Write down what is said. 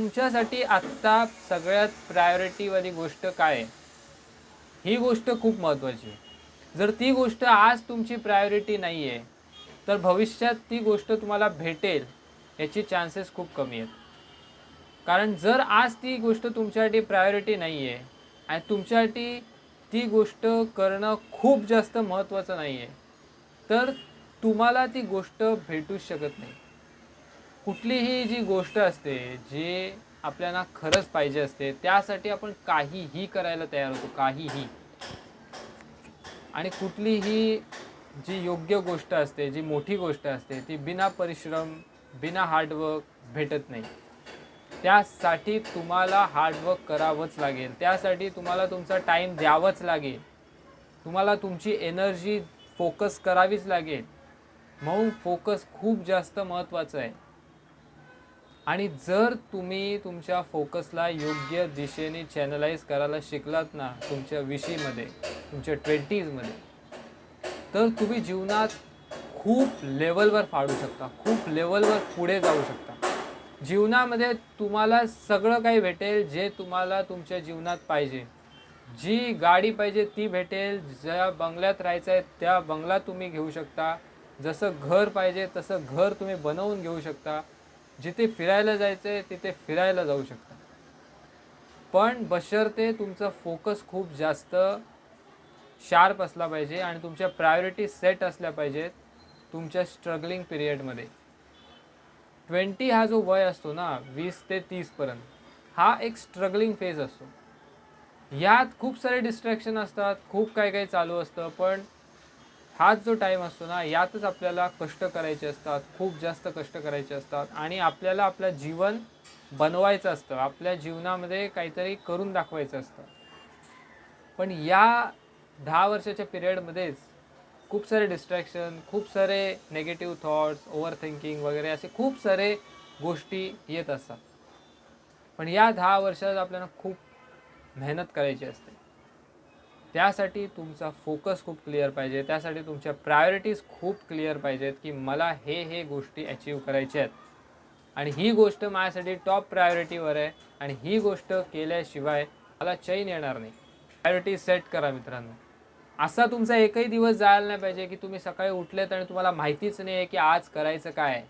तुमच्यासाठी आत्ता सगळ्यात प्रायोरिटीवाली गोष्ट काय आहे? ही गोष्ट खूप महत्त्वाची आहे. जर ती गोष्ट आज तुमची प्रायोरिटी नाही आहे, तर भविष्यात ती गोष्ट तुम्हाला भेटेल याची चान्सेस खूप कमी आहेत. कारण जर आज ती गोष्ट तुमच्यासाठी प्रायोरिटी नाही आहे आणि तुमच्यासाठी ती गोष्ट करणं खूप जास्त महत्त्वाचं नाही आहे, तर तुम्हाला ती गोष्ट भेटूच शकत नाही. कुठलीही जी गोष्ट असते, जी आपल्याला खरंच पाहिजे असते, त्यासाठी आपण काहीही करायला तयार होतो, काहीही. आणि कुठलीही जी योग्य गोष्ट असते, जी मोठी गोष्ट असते, ती बिना परिश्रम, बिना हार्डवर्क भेटत नाही. त्यासाठी तुम्हाला हार्डवर्क करावंच लागेल. त्यासाठी तुम्हाला तुमचा टाईम द्यावाच लागेल. तुम्हाला तुमची एनर्जी फोकस करावीच लागेल. म्हणून फोकस खूप जास्त महत्त्वाचं आहे. आणि जर तुम्ही तुमच्या फोकसला योग्य दिशेने चॅनलाइज करायला शिकलात ना तुमच्या विषयीमध्ये, तुमच्या 20sमध्ये, तर तुम्ही जीवनात खूप लेवलवर फाडू शकता, खूप लेवलवर पुढे जाऊ शकता. जीवनामध्ये तुम्हाला सगळं काही भेटेल जे तुम्हाला तुमच्या जीवनात पाहिजे. जी गाडी पाहिजे ती भेटेल, ज्या बंगल्यात राहायचं आहे त्या बंगला तुम्ही घेऊ शकता. जसं घर पाहिजे तसं घर तुम्ही बनवून घेऊ शकता. जिथे फिरायला जायचं आहे तिथे फिरायला जाऊ शकता. पण बशर्ते तुमचा फोकस खूप जास्त शार्प असला पाहिजे आणि तुमच्या प्रायोरिटी सेट असल्या पाहिजेत तुमच्या स्ट्रगलिंग पिरियडमध्ये. 20 हा जो वय असतो ना 20 ते 30 पर्यंत, हा एक स्ट्रगलिंग फेज असतो. यात खूप सारे डिस्ट्रॅक्शन असतात, खूप काही काही चालू असतं, पण हाच जो टाईम असतो ना यातच आपल्याला कष्ट करायचे असतात, खूप जास्त कष्ट करायचे असतात आणि आपल्याला आपलं जीवन बनवायचं असतं, आपल्या जीवनामध्ये काहीतरी करून दाखवायचं असतं. पण या 10 वर्षाच्या पिरियडमध्येच खूप सारे डिस्ट्रॅक्शन, खूप सारे नेगेटिव्ह थॉट्स, ओव्हर थिंकिंग वगैरे असे खूप सारे गोष्टी येत असतात. पण या 10 वर्षात आपल्याला खूप मेहनत करायची असते. त्यासाठी तुमचा फोकस खूप क्लिअर पाहिजे. त्यासाठी तुमच्या प्रायोरिटीज खूप क्लिअर पाहिजेत, की मला हे गोष्टी अचीव्ह करायच्या आहेत. आणि ही गोष्ट माझ्यासाठी टॉप प्रायोरिटीवर आहे आणि ही गोष्ट केल्याशिवाय मला चैन येणार नाही. प्रायोरिटी सेट करा मित्रांनो. असा तुमचा एकही दिवस जायला नाही पाहिजे, की तुम्ही सकाळी उठलेत आणि तुम्हाला माहितीच नाही आहे, की आज करायचं काय आहे.